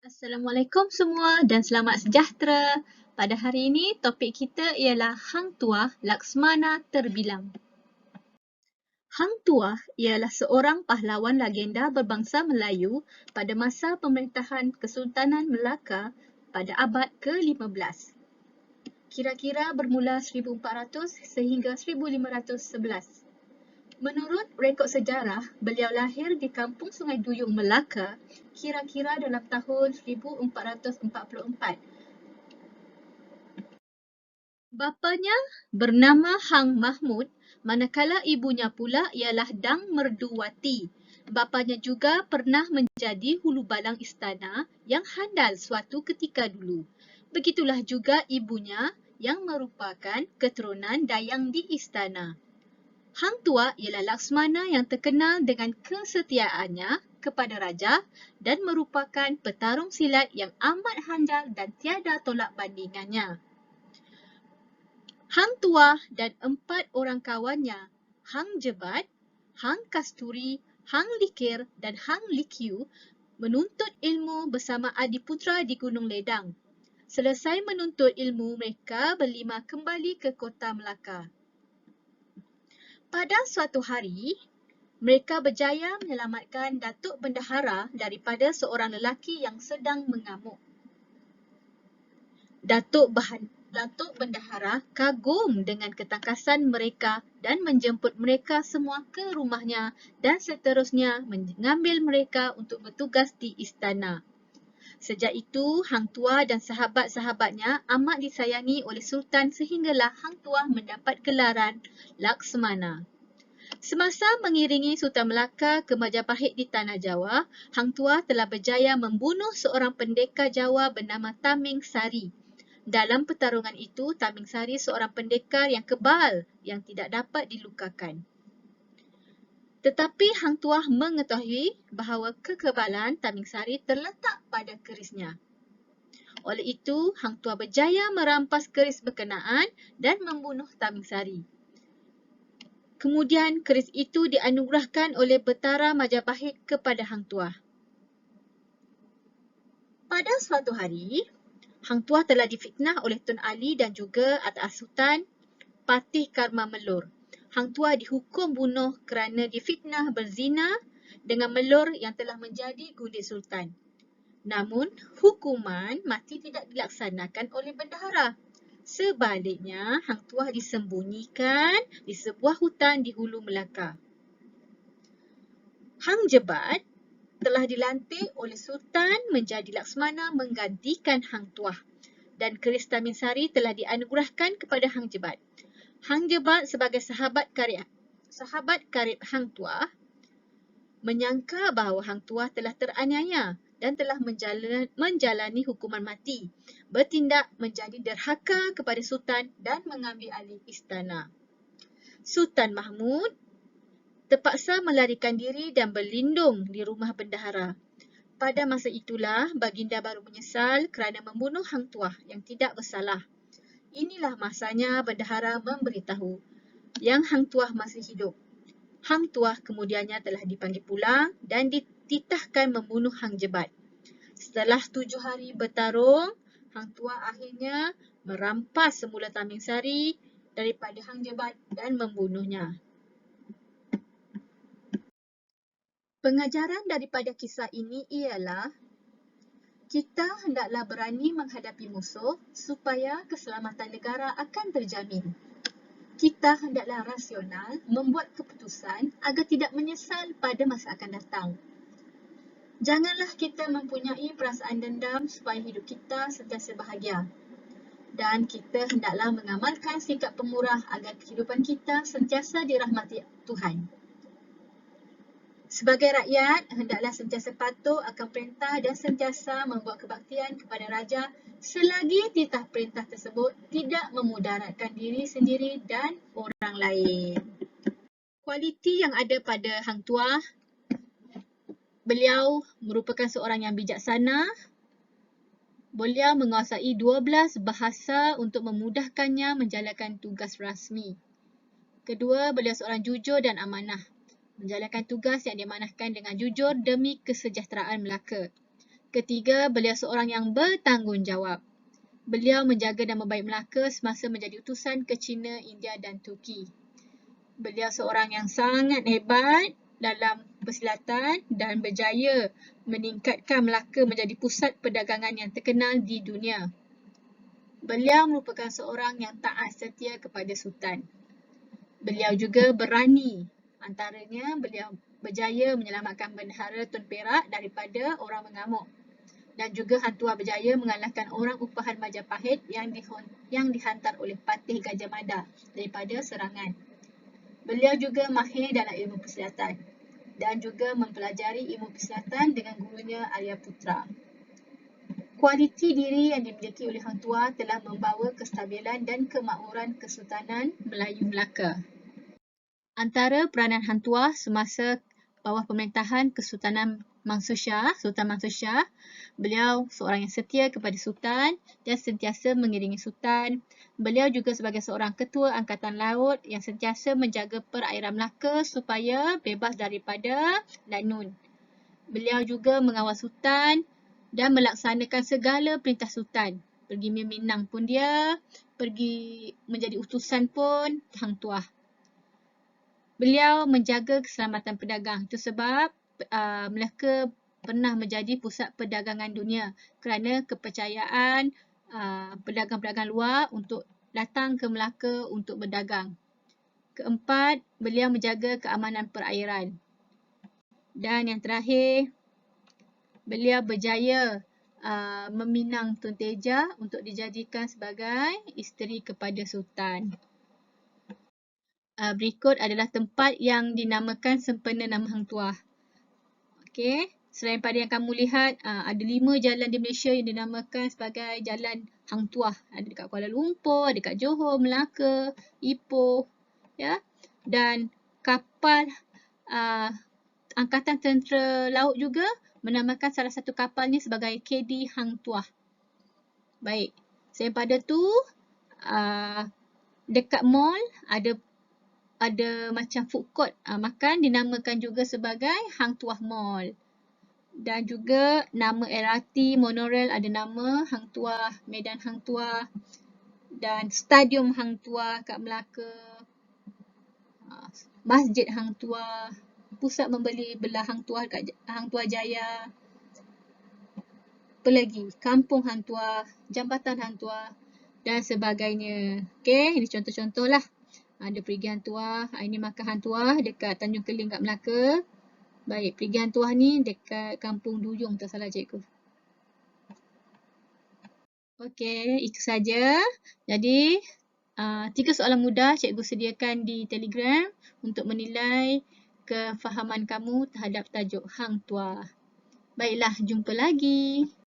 Assalamualaikum semua dan selamat sejahtera. Pada hari ini topik kita ialah Hang Tuah Laksmana Terbilang. Hang Tuah ialah seorang pahlawan legenda berbangsa Melayu pada masa pemerintahan Kesultanan Melaka pada abad ke-15. Kira-kira bermula 1400 sehingga 1511. Menurut rekod sejarah, beliau lahir di Kampung Sungai Duyung, Melaka, kira-kira dalam tahun 1444. Bapanya bernama Hang Mahmud, manakala ibunya pula ialah Dang Merduwati. Bapanya juga pernah menjadi hulu balang istana yang handal suatu ketika dulu. Begitulah juga ibunya yang merupakan keturunan dayang di istana. Hang Tuah ialah Laksmana yang terkenal dengan kesetiaannya kepada raja dan merupakan petarung silat yang amat handal dan tiada tolak bandingannya. Hang Tuah dan 4 orang kawannya, Hang Jebat, Hang Kasturi, Hang Likir dan Hang Likiu menuntut ilmu bersama adiputra di Gunung Ledang. Selesai menuntut ilmu, mereka berlima kembali ke kota Melaka. Pada suatu hari, mereka berjaya menyelamatkan Datuk Bendahara daripada seorang lelaki yang sedang mengamuk. Datuk Bendahara kagum dengan ketangkasan mereka dan menjemput mereka semua ke rumahnya dan seterusnya mengambil mereka untuk bertugas di istana. Sejak itu, Hang Tuah dan sahabat-sahabatnya amat disayangi oleh Sultan sehinggalah Hang Tuah mendapat gelaran Laksmana. Semasa mengiringi Sultan Melaka ke Majapahit di Tanah Jawa, Hang Tuah telah berjaya membunuh seorang pendekar Jawa bernama Taming Sari. Dalam pertarungan itu, Taming Sari seorang pendekar yang kebal yang tidak dapat dilukakan. Tetapi Hang Tuah mengetahui bahawa kekebalan Taming Sari terletak pada kerisnya. Oleh itu, Hang Tuah berjaya merampas keris berkenaan dan membunuh Taming Sari. Kemudian keris itu dianugerahkan oleh Betara Majapahit kepada Hang Tuah. Pada suatu hari, Hang Tuah telah difitnah oleh Tun Ali dan juga Atas Sultan Patih Karma Melur. Hang Tuah dihukum bunuh kerana difitnah berzina dengan Melur yang telah menjadi gundi Sultan. Namun, hukuman mati tidak dilaksanakan oleh bendahara. Sebaliknya, Hang Tuah disembunyikan di sebuah hutan di hulu Melaka. Hang Jebat telah dilantik oleh Sultan menjadi Laksmana menggantikan Hang Tuah dan keris Taming Sari telah dianugerahkan kepada Hang Jebat. Hang Jebat sebagai sahabat karib Hang Tuah menyangka bahawa Hang Tuah telah teraniaya dan telah menjalani hukuman mati, bertindak menjadi derhaka kepada Sultan dan mengambil alih istana. Sultan Mahmud terpaksa melarikan diri dan berlindung di rumah bendahara. Pada masa itulah, baginda baru menyesal kerana membunuh Hang Tuah yang tidak bersalah. Inilah masanya bendahara memberitahu yang Hang Tuah masih hidup. Hang Tuah kemudiannya telah dipanggil pulang dan dititahkan membunuh Hang Jebat. Setelah 7 hari bertarung, Hang Tuah akhirnya merampas semula Taming Sari daripada Hang Jebat dan membunuhnya. Pengajaran daripada kisah ini ialah kita hendaklah berani menghadapi musuh supaya keselamatan negara akan terjamin. Kita hendaklah rasional membuat keputusan agar tidak menyesal pada masa akan datang. Janganlah kita mempunyai perasaan dendam supaya hidup kita sentiasa bahagia. Dan kita hendaklah mengamalkan sikap pemurah agar kehidupan kita sentiasa dirahmati Tuhan. Sebagai rakyat, hendaklah sentiasa patuh akan perintah dan sentiasa membuat kebaktian kepada raja selagi titah perintah tersebut tidak memudaratkan diri sendiri dan orang lain. Kualiti yang ada pada Hang Tuah, beliau merupakan seorang yang bijaksana. Beliau menguasai 12 bahasa untuk memudahkannya menjalankan tugas rasmi. Kedua, beliau seorang jujur dan amanah, menjalankan tugas yang diamanahkan dengan jujur demi kesejahteraan Melaka. Ketiga, beliau seorang yang bertanggungjawab. Beliau menjaga nama baik Melaka semasa menjadi utusan ke China, India dan Turki. Beliau seorang yang sangat hebat dalam persilatan dan berjaya meningkatkan Melaka menjadi pusat perdagangan yang terkenal di dunia. Beliau merupakan seorang yang taat setia kepada Sultan. Beliau juga berani. Antaranya, beliau berjaya menyelamatkan Bendahara Tun Perak daripada orang mengamuk. Dan juga Hang Tuah berjaya mengalahkan orang upahan Majapahit yang dihantar oleh Patih Gajah Mada daripada serangan. Beliau juga mahir dalam ilmu persilatan dan juga mempelajari ilmu persilatan dengan gurunya Arya Putra. Kualiti diri yang dimiliki oleh Hang Tuah telah membawa kestabilan dan kemakmuran Kesultanan Melayu Melaka. Antara peranan Hang Tuah semasa bawah pemerintahan Kesultanan Sultan Mansur Shah, beliau seorang yang setia kepada Sultan dan sentiasa mengiringi Sultan. Beliau juga sebagai seorang ketua Angkatan Laut yang sentiasa menjaga perairan Melaka supaya bebas daripada Lanun. Beliau juga mengawal Sultan dan melaksanakan segala perintah Sultan. Pergi Minang pun dia, pergi menjadi utusan pun Hang Tuah. Beliau menjaga keselamatan pedagang. Itu sebab Melaka pernah menjadi pusat perdagangan dunia kerana kepercayaan pedagang-pedagang luar untuk datang ke Melaka untuk berdagang. Keempat, beliau menjaga keamanan perairan. Dan yang terakhir, beliau berjaya meminang Tun Teja untuk dijadikan sebagai isteri kepada Sultan. Berikut adalah tempat yang dinamakan sempena nama Hang Tuah. Okey, selain pada yang kamu lihat, ada 5 jalan di Malaysia yang dinamakan sebagai Jalan Hang Tuah. Ada dekat Kuala Lumpur, ada dekat Johor, Melaka, Ipoh, ya. Dan kapal Angkatan Tentera Laut juga menamakan salah satu kapalnya sebagai KD Hang Tuah. Baik, selain pada tu, dekat mall ada macam food court makan dinamakan juga sebagai Hang Tuah Mall. Dan juga nama LRT, monorail ada nama Hang Tuah, Medan Hang Tuah dan Stadium Hang Tuah kat Melaka. Masjid Hang Tuah, pusat membeli belah Hang Tuah kat Hang Tuah Jaya. Apa lagi? Kampung Hang Tuah, Jambatan Hang Tuah dan sebagainya. Okey, ini contoh-contoh lah. Ada perigi Hang Tuah, ini makam Hang Tuah dekat Tanjung Keling kat Melaka. Baik, perigi Hang Tuah ni dekat Kampung Duyung, tak salah cikgu. Okey, itu saja. Jadi, 3 soalan mudah cikgu sediakan di Telegram untuk menilai kefahaman kamu terhadap tajuk Hang Tuah. Baiklah, jumpa lagi.